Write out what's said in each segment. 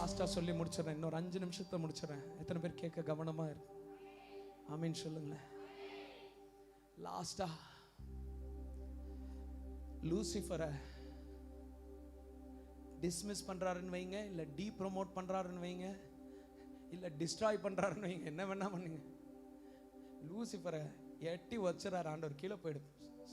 லாஸ்டா சொல்லி முடிச்சிடறேன். இன்னொரு 5 நிமிஷத்தை முடிச்சிடறேன். எத்தனை பேர் கேட்க கவனமா இருக்கு? ஆமீன் சொல்லுங்களேன். லாஸ்டா லூசிஃபரை டிஸ்மிஸ் பண்றாருன்னு வைங்க, இல்ல டீ ப்ரோமோட் பண்றாருன்னு வைங்க, இல்ல டிஸ்ட்ராய் பண்றாருன்னு வைங்க, என்ன வேணா பண்ணுங்க. லூசிஃபரை எட்டி வச்சுறாரு ஆண்டவர், கீழே போயிடு.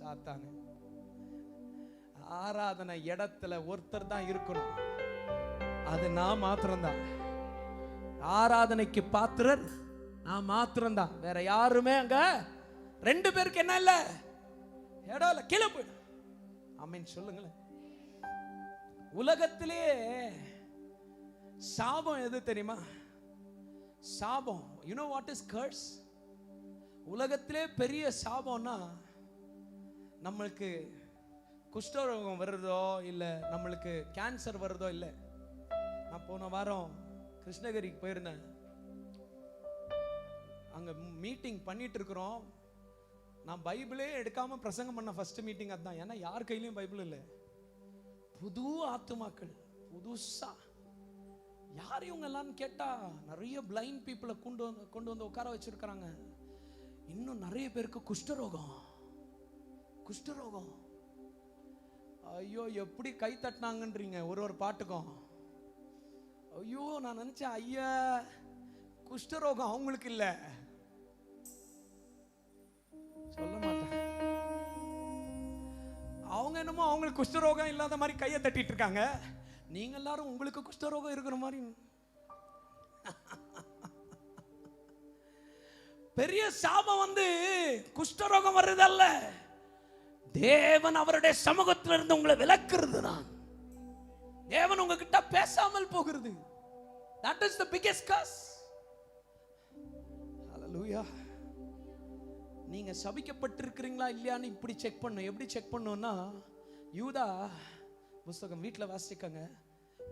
சாத்தானு ஆராதனை இடத்துல ஒருத்தர் தான் இருக்கணும், அது நான் மாத்திரம்தான். ஆராதனைக்கு பாத்திரர் நான் மாத்திரம்தான், வேற யாருமே அங்க 2 பேருக்கு என்ன இல்ல, இடம் இல்ல, கீழே போயிடு. ஆமீன் சொல்லுங்களேன். உலகத்திலே சாபம் எது தெரியுமா? சாபம், you know what is curse? உலகத்திலே பெரிய சாபம்னா நம்மளுக்கு குஷ்டரோகம் வருதோ இல்ல நம்மளுக்கு கேன்சர் வருதோ இல்ல. நான் போன வாரம் கிருஷ்ணகிரிக்கு போயிருந்தேன். அங்க மீட்டிங் பண்ணிட்டு இருக்கிறோம். நான் பைபிளே எடுக்காம பிரசங்கம் பண்ண ஃபர்ஸ்ட் மீட்டிங் அதுதான். ஏன்னா யார் கையிலயும் பைபிள் இல்லை. புது ஆத்துமாக்கள், புதுசா யார் இவங்க எல்லாம் கேட்டா நிறைய பிளைண்ட் பீப்புளை கொண்டு வந்து உட்கார வச்சிருக்கிறாங்க. இன்னும் நிறைய பேருக்கு குஷ்டரோகம். ஐயோ எப்படி கை தட்டினாங்கன்றீங்க ஒரு பாட்டுக்கும். ஐயோ நான் நினைச்சேன் ஐயா குஷ்டரோகம் அவங்களுக்கு இல்ல, சொல்ல மாட்டேன். அவங்க என்னமோ அவங்களுக்கு குஷ்டரோகம் இல்லாத மாதிரி கையை தட்டிட்டு இருக்காங்க. நீங்க எல்லாரும் உங்களுக்கு குஷ்டரோகம் இருக்கிற மாதிரி. பெரிய சாபம் வந்து குஷ்டரோகம் வர்றதல்ல, தேவன் அவருடைய சமூகத்தில் இருந்து உங்களை விலக்குறது தான். தேவன் உங்ககிட்ட பேசாமல் போகிறது. That is the biggest curse. Hallelujah. நீங்க சபிக்கப்பட்டிருக்கிறீங்களா இல்லையான்னு இப்படி செக் பண்ணணும். எப்படி செக் பண்ணணும்னா, யூதா புத்தகம் வீட்டில் வாசிக்கங்க,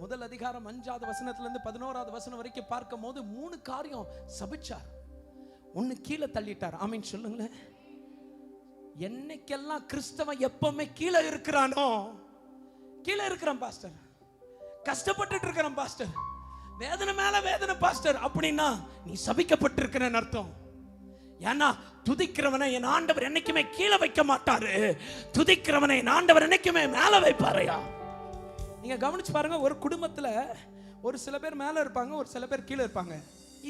1 அதிகாரம் 5வது வசனத்திலிருந்து 11வது வசனம் வரைக்கும் பார்க்கும் போது 3 காரியம் சபிச்சார். 1 கீழே தள்ளிட்டார். ஆமீன் சொல்லுங்களேன். என்னைக்கெல்லாம் கிறிஸ்தவன் எப்பவுமே கீழே இருக்கிறானோ, கீழே இருக்கிறான் பாஸ்டர், கஷ்டப்பட்டு இருக்கிறான் பாஸ்டர், வேதனை மேல வேதனை பாஸ்டர் அப்படின்னா நீ சபிக்கப்பட்டிருக்கிறன்னு அர்த்தம். ஏன்னா துதிக்கிறவனை என் ஆண்டவர் என்னைக்குமே கீழே வைக்க மாட்டாரு, துதிக்கிறவனை என் ஆண்டவர் என்னைக்குமே மேல வைப்பாரையா. நீங்க கவனிச்சு பாருங்க, ஒரு குடும்பத்துல ஒரு சில பேர் மேல இருப்பாங்க, ஒரு சில பேர் கீழே இருப்பாங்க.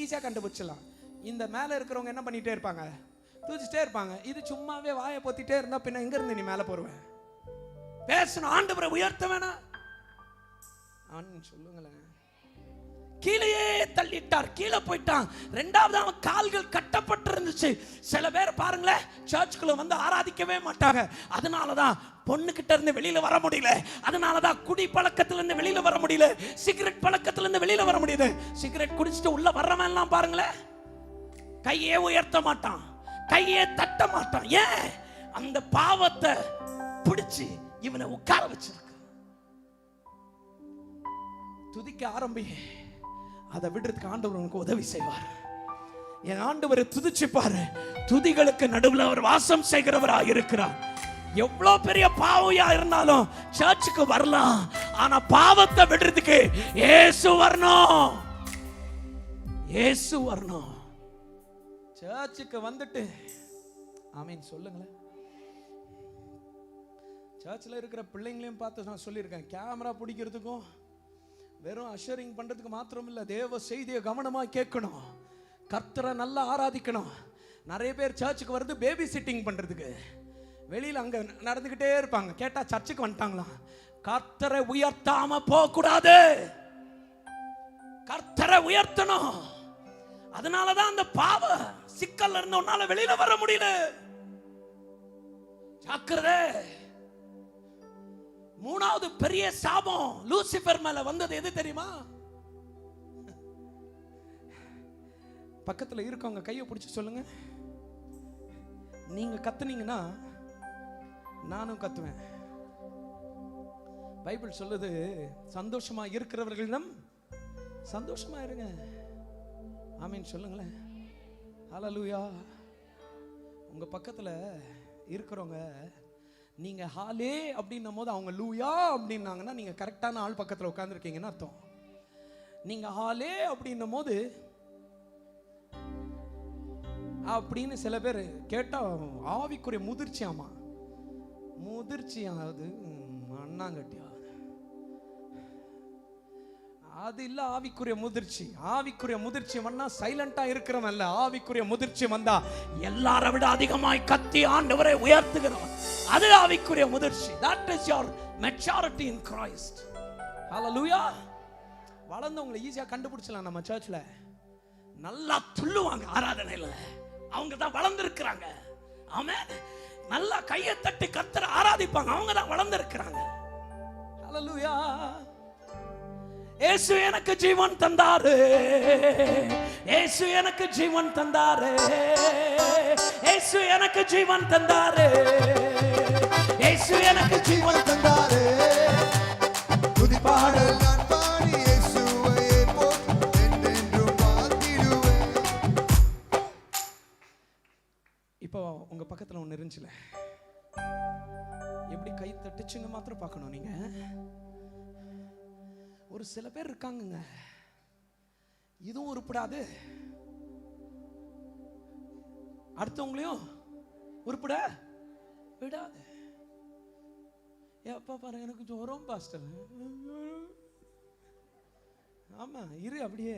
ஈஸியா கண்டுபிடிச்சலாம். இந்த மேல இருக்கிறவங்க என்ன பண்ணிட்டே இருப்பாங்க, தூச்சிட்டே இருப்பாங்க. இது சும்மாவே வாயை பொத்திட்டே இருந்தா பின்ன எங்க இருந்து நீ மேல போடுவேன்? பேசணும், ஆண்டவரை உயர்த்த வேணாம் சொல்லுங்களேன். கீழே தள்ளிட்டார், கீழே போயிட்டான். 2வது அவன் கால்கள் கட்டப்பட்டு இருந்துச்சு. சில பேர் பாருங்களேன், சர்ச்சுக்குள்ள வந்து ஆராதிக்கவே மாட்டாங்க. அதனாலதான் பொண்ணுகிட்ட இருந்து வெளியில வர முடியல, அதனாலதான் குடி பழக்கத்துல இருந்து வெளியில வர முடியல, சிகரெட் பழக்கத்துல இருந்து வெளியில வர முடியுது. சிகரெட் குடிச்சிட்டு உள்ள வர்றவன் எல்லாம் பாருங்களேன், கையே உயர்த்த மாட்டான், கையே தட்ட மாட்டான். ஏன்? அந்த பாவத்தை பிடிச்சு இவனை உட்கார வச்சிருக்கு. துதிக்க ஆரம்பி, அதை விடுறதுக்கு ஆண்டவர் உனக்கு உதவி செய்வார். என் ஆண்டவரை துதிச்சு பாரு, துதிகளுக்கு நடுவில் அவர் வாசம் செய்கிறவராக இருக்கிறார். எவ்வளவு பெரிய பாவியா இருந்தாலும் சர்ச்சுக்கு வரலாம், ஆனா பாவத்தை விடுறதுக்கு இயேசு வரணும். இயேசு வரணும். சர்ச்சுக்கு வந்துட்டு ஆமீன் சொல்லுங்களேன். சர்ச்சில் இருக்கிற பிள்ளைங்களையும் பார்த்து நான் சொல்லியிருக்கேன், கேமரா பிடிக்கிறதுக்கும் வெறும் அஷரிங் பண்றதுக்கு மாத்திரம் இல்ல, தேவ செய்தியை கவனமா கேட்கணும், கர்த்தரை நல்லா ஆராதிக்கணும். நிறைய பேர் சர்ச்சுக்கு வருது பேபி சிட்டிங் பண்றதுக்கு, வெளியில அங்க நடந்துகிட்டே இருப்பாங்க. கேட்டா சர்ச்சுக்கு வந்துட்டாங்களாம். கர்த்தரை உயர்த்தாம போக கூடாது, கர்த்தரை உயர்த்தணும். அதனாலதான் அந்த பாவ சிக்கல்ல இருந்து உன்னால வெளியில வர முடியல. ஜாக்கிரதை. 3வது பெரிய சாபம் லூசிபர் மேல வந்தது எது தெரியுமா? பக்கத்துல இருக்கவங்க கையை பிடிச்சு சொல்லுங்க, நீங்க கத்துனீங்கன்னா நானும் கத்துவேன். பைபிள் சொல்லுது, சந்தோஷமா இருக்கிறவர்களிடம் சந்தோஷமா இருங்க. ஆமீன் சொல்லுங்களேன். ஹல்லேலூயா. உங்க பக்கத்துல இருக்கிறவங்க நீங்க ஹாலே அப்படின்னும் போது அவங்க லூயா அப்படின்னாங்கன்னா நீங்க கரெக்டான ஆள் பக்கத்துல உட்கார்ந்துருக்கீங்கன்னு அர்த்தம். நீங்க ஆளே அப்படின்னும் போது அப்படின்னு சில பேர் கேட்டா ஆவிக்குரிய முதிர்ச்சியாமா, முதிர்ச்சியாவது அண்ணாங்கட்டியா, அது இல்ல ஆவிக்குரிய முதிர்ச்சி. ஆவிக்குரிய முதிர்ச்சி வந்தா சைலண்டா இருக்கிறவன் இல்ல, ஆவிக்குரிய முதிர்ச்சி வந்தா எல்லாரை விட அதிகமாய் கத்தி ஆண்டவரை உயர்த்துகிறவன், அது ஆவிக்குரிய முதிர்ச்சி. That is your maturity in Christ. Hallelujah. வளர்ந்தவங்களை ஈஸியா கண்டுபிடிச்சலாம். நம்ம சர்ச்ல நல்லா துள்ளுவாங்க ஆராதனையில, அவங்க தான் வளர்ந்திருக்கிறாங்க. ஆமென். நல்லா கையை தட்டி கர்த்தரை ஆராதிப்பாங்க, அவங்க தான் வளர்ந்திருக்கிறாங்க. ஹல்லேலூயா. இயேசு எனக்கு ஜீவன் தந்தாரு, இயேசு எனக்கு ஜீவன் தந்தாரு, இயேசு எனக்கு ஜீவன் தந்தாரு, இயேசு எனக்கு ஜீவன் தந்தாரு. துதி பாடல் நான் பாடி இயேசுவை என்றென்றும் வாழ்த்திடுவேன். இப்போ உங்க பக்கத்துல ஒன்னு இருந்துச்சுல, எப்படி கை தட்டுச்சுங்க மாத்திரம் பார்க்கணும் நீங்க. ஒரு சில பேர் இருக்காங்க, இதுவும் உருப்படாது, அடுத்தவங்களையும் உருப்பட விடாது. எப்ப பாரு எனக்கு ஜோரம் பாஸ்டர். ஆமா இரு, அப்படியே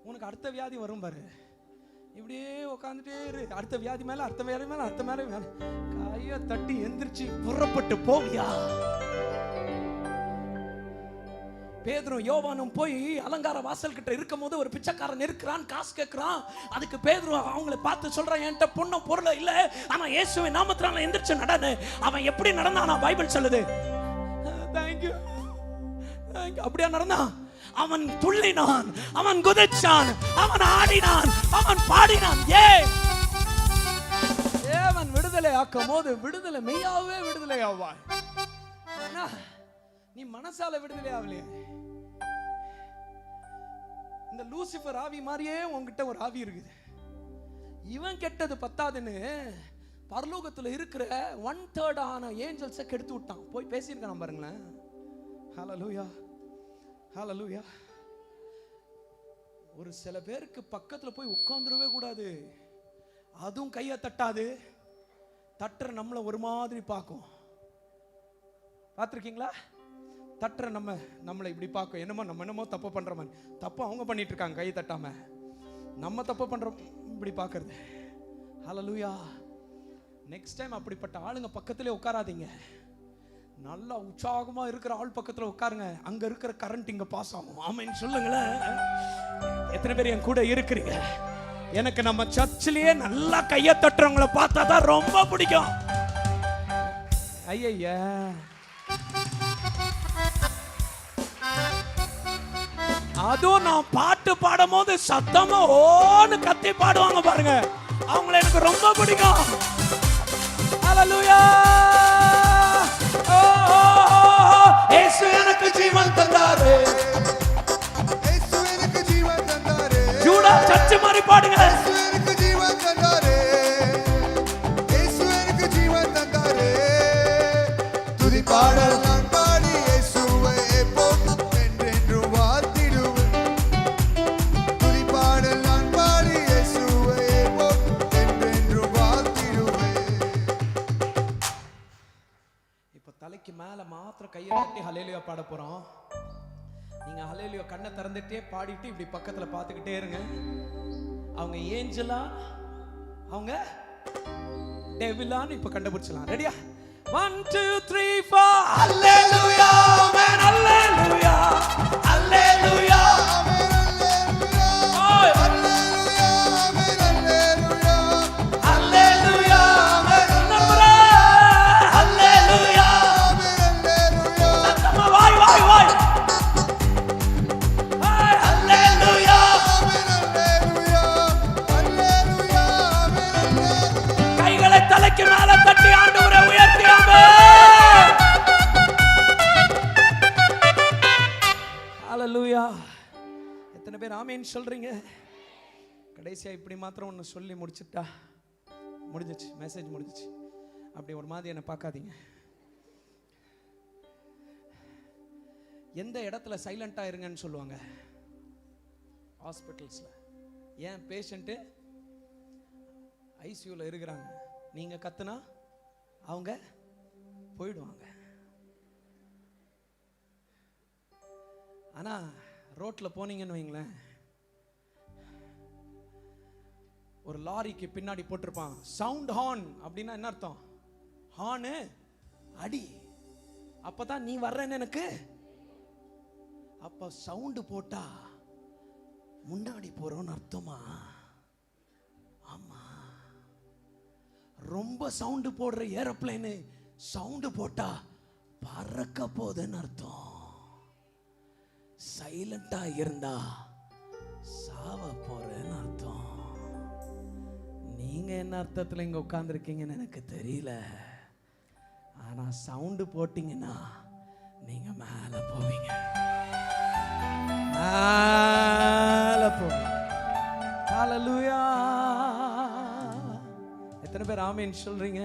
உனக்கு அடுத்த வியாதி வரும் பாரு, இப்படியே உட்காந்துட்டே இரு. அடுத்த வியாதி மேல அடுத்த வியாதி மேல அடுத்த மேல கைய தட்டி எந்திரிச்சு புறப்பட்டு போவியா? பேதுரும் யோவானும் போய் அலங்கார வாசல் கிட்ட இருக்கும் போது ஒரு பிச்சைக்காரன் இருக்கிறான், காசு கேட்கிறான். அதுக்கு பேதுரும் அவங்களை பார்த்து சொல்றான், என்கிட்ட பொண்ணும் பொருள் இல்ல, ஆனா இயேசுவின் நாமத்தினால எந்திரிச்சு நடனு. அவன் எப்படி நடந்தானா பைபிள் சொல்லுது. தேங்க்யூ அப்படியா நடந்தான்? அவன் துள்ளினான், அவன் குதிச்சான், அவன் ஆடினான், அவன் பாடினான். தேவன் விடுதலை ஆக்கும் போது விடுதலை மெய்யாவே விடுதலை ஆவாய். நீ மனசால விடுதலை ஆகலையே. இந்த லூசிபர் ஆவி மாதிரியே உன்கிட்ட ஒரு ஆவி இருக்குது. இவன் கெட்டது பத்தாதுன்னு பரலோகத்துல இருக்கிற 1/3 ஆன ஏஞ்சல்ஸை கெடுத்து விட்டான். போய் பேசியிருக்கான் பாருங்களேன். ஹல்லேலூயா, ஹல்லேலூயா. ஒரு சில பேருக்கு பக்கத்துல போய் உட்கார்ந்துடவே கூடாது. அதுவும் கையை தட்டாது, தட்டுற நம்மளை ஒரு மாதிரி பார்க்கும். பார்த்துருக்கீங்களா? தட்டுற நம்மளை இப்படி பார்க்கும், என்னமோ நம்ம என்னமோ தப்பு பண்ற மாதிரி. தப்பு அவங்க பண்ணிட்டு இருக்காங்க கை தட்டாம, நம்ம தப்பு பண்றோம் இப்படி பார்க்கறது. ஹல்லேலூயா. நெக்ஸ்ட் டைம் அப்படிப்பட்ட ஆளுங்க பக்கத்திலே உட்காராதீங்க. நல்லா உற்சாகமா இருக்கிற ஆள் பக்கத்துல உட்காருங்க, அங்க இருக்கிற கரண்ட் இங்க பாஸ் ஆகும். ஆமென் சொல்லுங்களேன். எத்தனை பேர் என் கூட இருக்கிறீங்க? எனக்கு நம்ம சர்ச்சிலேயே நல்லா கையை தட்டுறவங்களை பார்த்தா தான் ரொம்ப பிடிக்கும். ஐயா, அதுவும் நான் பாட்டு பாடும் போது சத்தமா ஓன்னு கத்தி பாடுவாங்க பாருங்க, அவங்களை எனக்கு ரொம்ப பிடிக்கும். ஹல்லேலூயா. இயேசு எனக்கு ஜீவன் தந்தாரு, இயேசு எனக்கு ஜீவன் தந்தாரு. ஜூடா சர்ச் மாதிரி பாடுங்க. இயேசு எனக்கு ஜீவன் தந்தாரு, இயேசு எனக்கு ஜீவன் தந்தாரு. துதி பாடல் நான் பாடி இயேசுவை எப்போதும் என்றென்றும் வாழ்த்திடுவேன். துதி பாடல் நான் பாடி இயேசுவை எப்போதும் என்றென்றும் வாழ்த்திடுவேன். இப்ப தலைக்கு மேல மாத்திரம் கையை தட்டி ஹல்லேலூயா பாட போறோம். நீங்க ஹல்லேலூயா கண்ணை திறந்துட்டே பாடிட்டு இப்படி பக்கத்துல பார்த்துக்கிட்டே இருங்க. அவங்க ஏஞ்சலா அவங்க டெவிலான்னு இப்ப கண்டுபிடிச்சலாம். ரெடியா? 1 2 3 4 ஹல்லேலூயா ஆமென் ஹல்லேலூயா ஹல்லேலூயா தலைக்கு மேல தட்டி ஆண்டவரை உயர்த்தி ஆமென். ஹல்லேலூயா. எத்தனை பேர் ஆமென் சொல்றீங்க? கடைசியா இப்படி மாத்திரம் ஒன்று சொல்லி முடிச்சுட்டா முடிஞ்சிச்சு, மெசேஜ் முடிஞ்சிச்சு. அப்படி ஒரு மாதிரி என்னை பார்க்காதீங்க. எந்த இடத்துல சைலண்டா இருங்கன்னு சொல்லுவாங்க? ஹாஸ்பிட்டல்ஸ்ல ஏன் பேஷண்ட்டு ஐசியூல இருக்கிறாங்க, நீங்க கத்துனா அவங்க போயிடுவாங்க. ஆனா ரோட்ல போனீங்கன்னு வைங்களேன், ஒரு லாரிக்கு பின்னாடி போட்டிருப்பான் சவுண்ட் ஹார்ன். அப்படின்னா என்ன அர்த்தம்? ஹார்னு அடி, அப்பதான் நீ வர்றேன்னு எனக்கு. அப்ப சவுண்டு போட்டா முன்னாடி போறோம்னு அர்த்தமா? ஆமா. ரொம்ப சவுண்டு போடுற ஏரோப்ளேனு சவுண்டு போட்டா பறக்க போகுதுன்னு அர்த்தம். சைலண்டா இருந்தா சாவ போறேன்னு அர்த்தம். நீங்க என்ன அர்த்தத்துல இங்க உட்கார்ந்துருக்கீங்கன்னு எனக்கு தெரியல. ஆனா சவுண்டு போட்டீங்கன்னா நீங்க மேல போவீங்க, மேல போவீங்க. ஹல்லேலூயா. எத்தனை பேர் ஆமென் சொல்றீங்க?